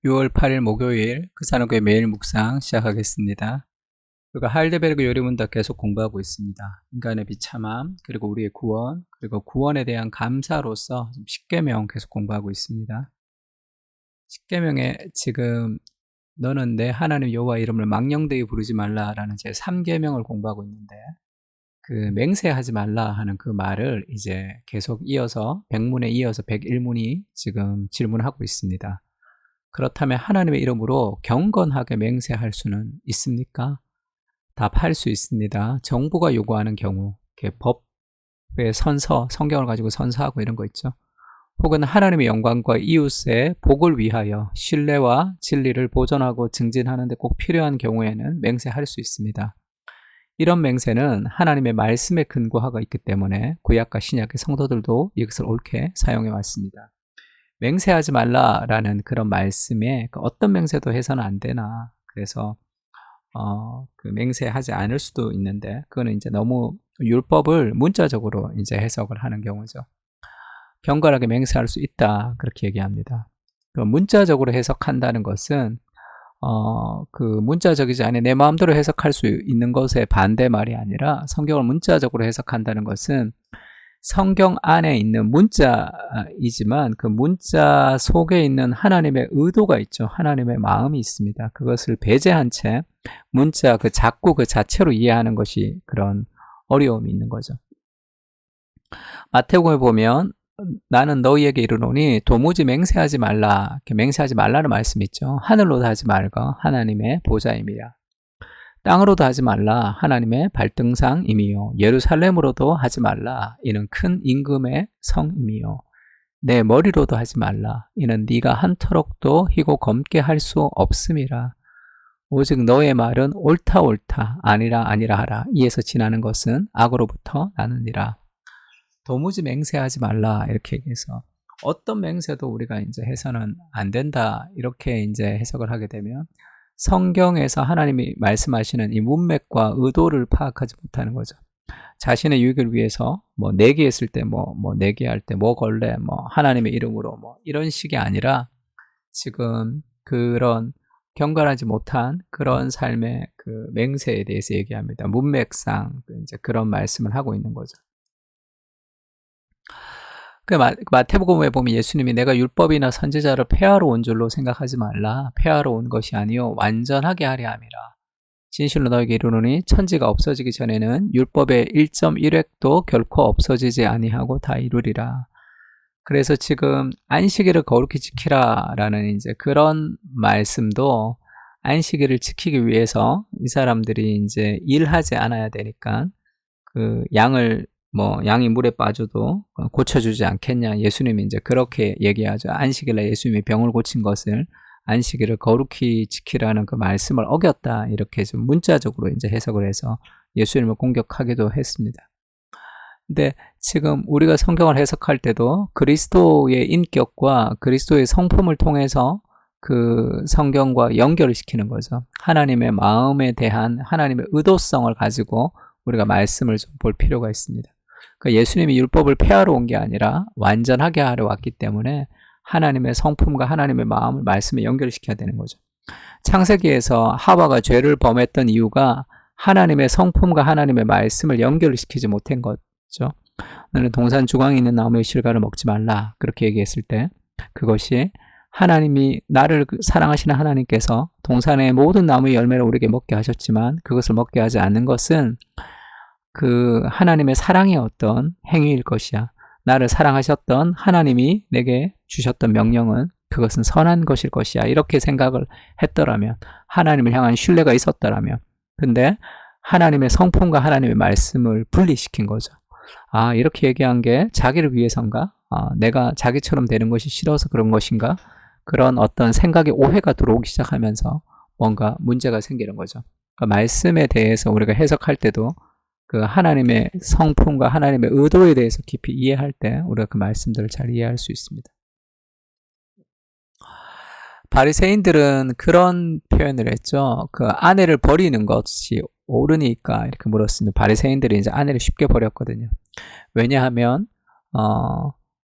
6월 8일 목요일 그사노교회 매일 묵상 시작하겠습니다. 우리가 하일데베르그 요리문답 계속 공부하고 있습니다. 인간의 비참함, 그리고 우리의 구원, 그리고 구원에 대한 감사로서 10계명 계속 공부하고 있습니다. 10계명에 지금 너는 내 하나님 여호와 이름을 망령되이 부르지 말라라는 제 3계명을 공부하고 있는데, 그 맹세하지 말라 하는 그 말을 이제 계속 이어서 100문에 이어서 101문이 지금 질문하고 있습니다. 그렇다면 하나님의 이름으로 경건하게 맹세할 수는 있습니까? 답할 수 있습니다. 정부가 요구하는 경우, 법의 선서, 성경을 가지고 선서하고 이런 거 있죠. 혹은 하나님의 영광과 이웃의 복을 위하여 신뢰와 진리를 보존하고 증진하는 데 꼭 필요한 경우에는 맹세할 수 있습니다. 이런 맹세는 하나님의 말씀에 근거하고 있기 때문에 구약과 신약의 성도들도 이것을 옳게 사용해 왔습니다. 맹세하지 말라라는 그런 말씀에 어떤 맹세도 해서는 안 되나, 그래서 그 맹세하지 않을 수도 있는데, 그거는 이제 너무 율법을 문자적으로 이제 해석을 하는 경우죠. 경건하게 맹세할 수 있다, 그렇게 얘기합니다. 그 문자적으로 해석한다는 것은 그 문자적이지 않은 내 마음대로 해석할 수 있는 것의 반대 말이 아니라, 성경을 문자적으로 해석한다는 것은 성경 안에 있는 문자이지만 그 문자 속에 있는 하나님의 의도가 있죠. 하나님의 마음이 있습니다. 그것을 배제한 채 문자 그 작고 그 자체로 이해하는 것이 그런 어려움이 있는 거죠. 마태복음에 보면 나는 너희에게 이르노니 도무지 맹세하지 말라, 이렇게 맹세하지 말라는 말씀이 있죠. 하늘로도 하지 말고 하나님의 보좌임이라. 땅으로도 하지 말라, 하나님의 발등상임이요. 예루살렘으로도 하지 말라, 이는 큰 임금의 성임이요. 내 머리로도 하지 말라, 이는 네가 한터럭도 희고 검게 할 수 없음이라. 오직 너의 말은 옳다 옳다, 아니라 아니라 하라. 이에서 지나는 것은 악으로부터 나느니라. 도무지 맹세하지 말라, 이렇게 얘기해서 어떤 맹세도 우리가 이제 해서는 안 된다, 이렇게 이제 해석을 하게 되면 성경에서 하나님이 말씀하시는 이 문맥과 의도를 파악하지 못하는 거죠. 자신의 유익을 위해서 뭐 내기했을 때 뭐 내기할 때 뭐 걸래 뭐 하나님의 이름으로 뭐 이런 식이 아니라, 지금 그런 경건하지 못한 그런 삶의 그 맹세에 대해서 얘기합니다. 문맥상 이제 그런 말씀을 하고 있는 거죠. 그 마태복음에 보면 예수님이 내가 율법이나 선지자를 폐하러 온 줄로 생각하지 말라. 폐하러 온 것이 아니요 완전하게 하려 함이라. 진실로 너에게 이르노니 천지가 없어지기 전에는 율법의 1.1획도 결코 없어지지 아니하고 다 이루리라. 그래서 지금 안식일을 거룩히 지키라라는 이제 그런 말씀도 안식일을 지키기 위해서 이 사람들이 이제 일하지 않아야 되니까 그 양이 물에 빠져도 고쳐주지 않겠냐. 예수님이 이제 그렇게 얘기하죠. 안식일에 예수님이 병을 고친 것을 안식일을 거룩히 지키라는 그 말씀을 어겼다, 이렇게 좀 문자적으로 이제 해석을 해서 예수님을 공격하기도 했습니다. 근데 지금 우리가 성경을 해석할 때도 그리스도의 인격과 그리스도의 성품을 통해서 그 성경과 연결을 시키는 거죠. 하나님의 마음에 대한 하나님의 의도성을 가지고 우리가 말씀을 좀 볼 필요가 있습니다. 그러니까 예수님이 율법을 폐하러 온 게 아니라 완전하게 하러 왔기 때문에 하나님의 성품과 하나님의 마음을 말씀에 연결시켜야 되는 거죠. 창세기에서 하와가 죄를 범했던 이유가 하나님의 성품과 하나님의 말씀을 연결시키지 못한 거죠. 너는 동산 중앙에 있는 나무의 실과를 먹지 말라, 그렇게 얘기했을 때 그것이 하나님이 나를 사랑하시는 하나님께서 동산의 모든 나무의 열매를 우리에게 먹게 하셨지만 그것을 먹게 하지 않는 것은 그 하나님의 사랑의 어떤 행위일 것이야. 나를 사랑하셨던 하나님이 내게 주셨던 명령은 그것은 선한 것일 것이야, 이렇게 생각을 했더라면, 하나님을 향한 신뢰가 있었더라면. 근데 하나님의 성품과 하나님의 말씀을 분리시킨 거죠. 아, 이렇게 얘기한 게 자기를 위해서인가? 내가 자기처럼 되는 것이 싫어서 그런 것인가? 그런 어떤 생각의 오해가 들어오기 시작하면서 뭔가 문제가 생기는 거죠. 그러니까 말씀에 대해서 우리가 해석할 때도 그 하나님의 성품과 하나님의 의도에 대해서 깊이 이해할 때 우리가 그 말씀들을 잘 이해할 수 있습니다. 바리새인들은 그런 표현을 했죠. 그 아내를 버리는 것이 옳으니까, 이렇게 물었습니다. 바리새인들이 이제 아내를 쉽게 버렸거든요. 왜냐하면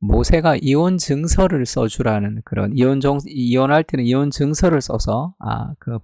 모세가 이혼 증서를 써주라는 그런 이혼할 때는 이혼 증서를 써서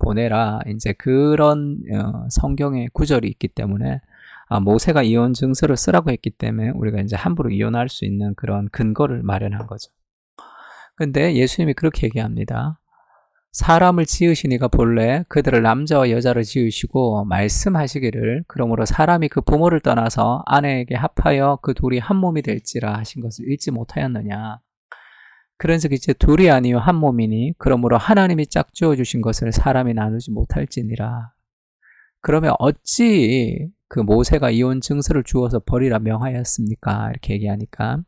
보내라 이제 그런 성경의 구절이 있기 때문에 모세가 이혼 증서를 쓰라고 했기 때문에 우리가 이제 함부로 이혼할 수 있는 그런 근거를 마련한 거죠. 근데 예수님이 그렇게 얘기합니다. 사람을 지으시니가 본래 그들을 남자와 여자로 지으시고 말씀하시기를 그러므로 사람이 그 부모를 떠나서 아내에게 합하여 그 둘이 한 몸이 될지라 하신 것을 읽지 못하였느냐. 그런즉 이제 둘이 아니요 한 몸이니 그러므로 하나님이 짝지어 주신 것을 사람이 나누지 못할지니라. 그러면 어찌 그 모세가 이혼 증서를 주어서 버리라 명하였습니까? 이렇게 얘기하니까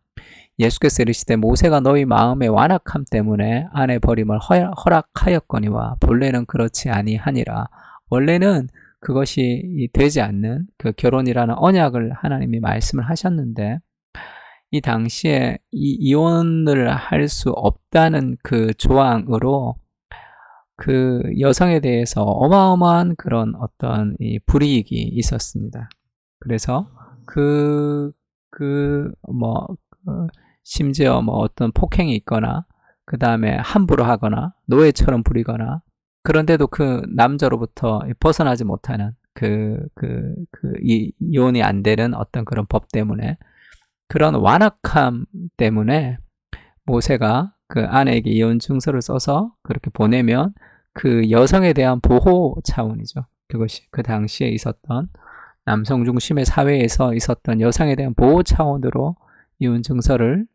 예수께서 이르시되 모세가 너희 마음의 완악함 때문에 아내 버림을 허락하였거니와 본래는 그렇지 아니하니라. 원래는 그것이 되지 않는 그 결혼이라는 언약을 하나님이 말씀을 하셨는데 이 당시에 이혼을 할 수 없다는 그 조항으로 그 여성에 대해서 어마어마한 그런 어떤 이 불이익이 있었습니다. 그래서 심지어 어떤 폭행이 있거나 그 다음에 함부로 하거나 노예처럼 부리거나 그런데도 그 남자로부터 벗어나지 못하는 이혼이 안 되는 어떤 그런 법 때문에 그런 완악함 때문에 모세가 그 아내에게 이혼 증서를 써서 그렇게 보내면 그 여성에 대한 보호 차원이죠. 그것이 그 당시에 있었던 남성 중심의 사회에서 있었던 여성에 대한 보호 차원으로 이혼 증서를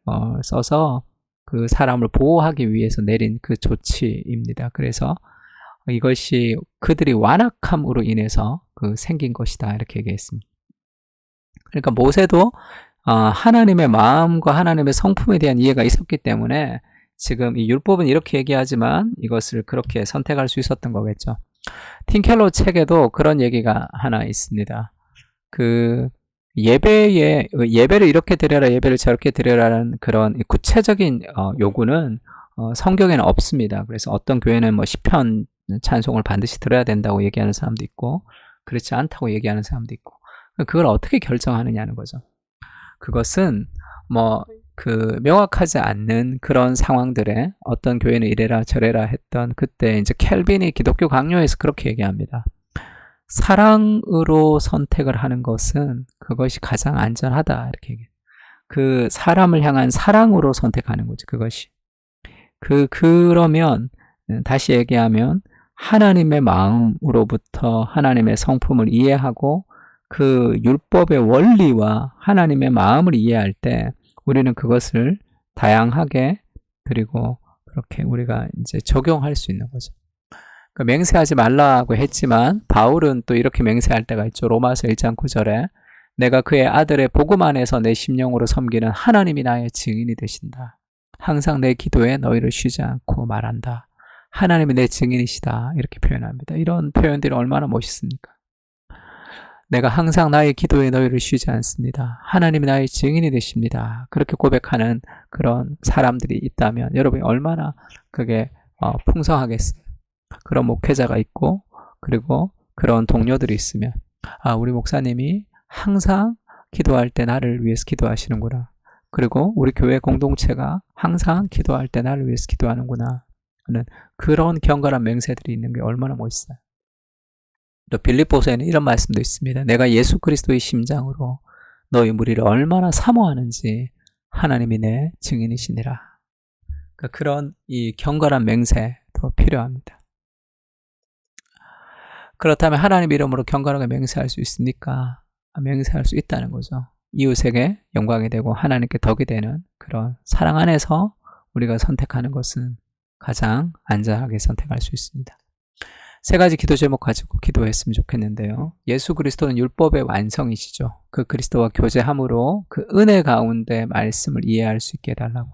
써서 그 사람을 보호하기 위해서 내린 그 조치입니다. 그래서 이것이 그들이 완악함으로 인해서 생긴 것이다 이렇게 얘기했습니다. 그러니까 모세도 하나님의 마음과 하나님의 성품에 대한 이해가 있었기 때문에 지금 이 율법은 이렇게 얘기하지만 이것을 그렇게 선택할 수 있었던 거겠죠. 팀켈러 책에도 그런 얘기가 하나 있습니다. 예배를 이렇게 드려라, 예배를 저렇게 드려라는 그런 구체적인 요구는 성경에는 없습니다. 그래서 어떤 교회는 시편 찬송을 반드시 들어야 된다고 얘기하는 사람도 있고 그렇지 않다고 얘기하는 사람도 있고 그걸 어떻게 결정하느냐는 거죠. 그것은 명확하지 않는 그런 상황들에 어떤 교회는 이래라 저래라 했던 그때 이제 켈빈이 기독교 강요에서 그렇게 얘기합니다. 사랑으로 선택을 하는 것은 그것이 가장 안전하다 이렇게 얘기해요. 그 사람을 향한 사랑으로 선택하는 거죠. 그것이 그러면 다시 얘기하면 하나님의 마음으로부터 하나님의 성품을 이해하고 그 율법의 원리와 하나님의 마음을 이해할 때 우리는 그것을 다양하게 그리고 그렇게 우리가 이제 적용할 수 있는 거죠. 그러니까 맹세하지 말라고 했지만 바울은 또 이렇게 맹세할 때가 있죠. 로마서 1장 9절에 내가 그의 아들의 복음 안에서 내 심령으로 섬기는 하나님이 나의 증인이 되신다. 항상 내 기도에 너희를 쉬지 않고 말한다. 하나님이 내 증인이시다. 이렇게 표현합니다. 이런 표현들이 얼마나 멋있습니까? 내가 항상 나의 기도에 너희를 쉬지 않습니다. 하나님이 나의 증인이 되십니다. 그렇게 고백하는 그런 사람들이 있다면 여러분이 얼마나 그게 풍성하겠어요. 그런 목회자가 있고 그리고 그런 동료들이 있으면 우리 목사님이 항상 기도할 때 나를 위해서 기도하시는구나. 그리고 우리 교회 공동체가 항상 기도할 때 나를 위해서 기도하는구나 하는 그런 경건한 맹세들이 있는 게 얼마나 멋있어요. 또 빌립보서에는 이런 말씀도 있습니다. 내가 예수 그리스도의 심장으로 너희 무리를 얼마나 사모하는지 하나님이 내 증인이시니라. 그러니까 그런 이 경건한 맹세도 필요합니다. 그렇다면 하나님 이름으로 경건하게 맹세할 수 있습니까? 맹세할 수 있다는 거죠. 이웃에게 영광이 되고 하나님께 덕이 되는 그런 사랑 안에서 우리가 선택하는 것은 가장 안전하게 선택할 수 있습니다. 세 가지 기도 제목 가지고 기도했으면 좋겠는데요. 예수 그리스도는 율법의 완성이시죠. 그 그리스도와 교제함으로 그 은혜 가운데 말씀을 이해할 수 있게 해달라고.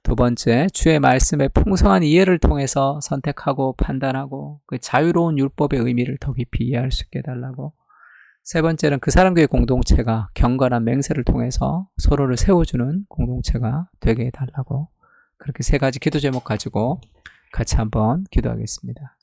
두 번째, 주의 말씀의 풍성한 이해를 통해서 선택하고 판단하고 그 자유로운 율법의 의미를 더 깊이 이해할 수 있게 해달라고. 세 번째는 그 사람들의 공동체가 경건한 맹세를 통해서 서로를 세워주는 공동체가 되게 해달라고. 그렇게 세 가지 기도 제목 가지고 같이 한번 기도하겠습니다.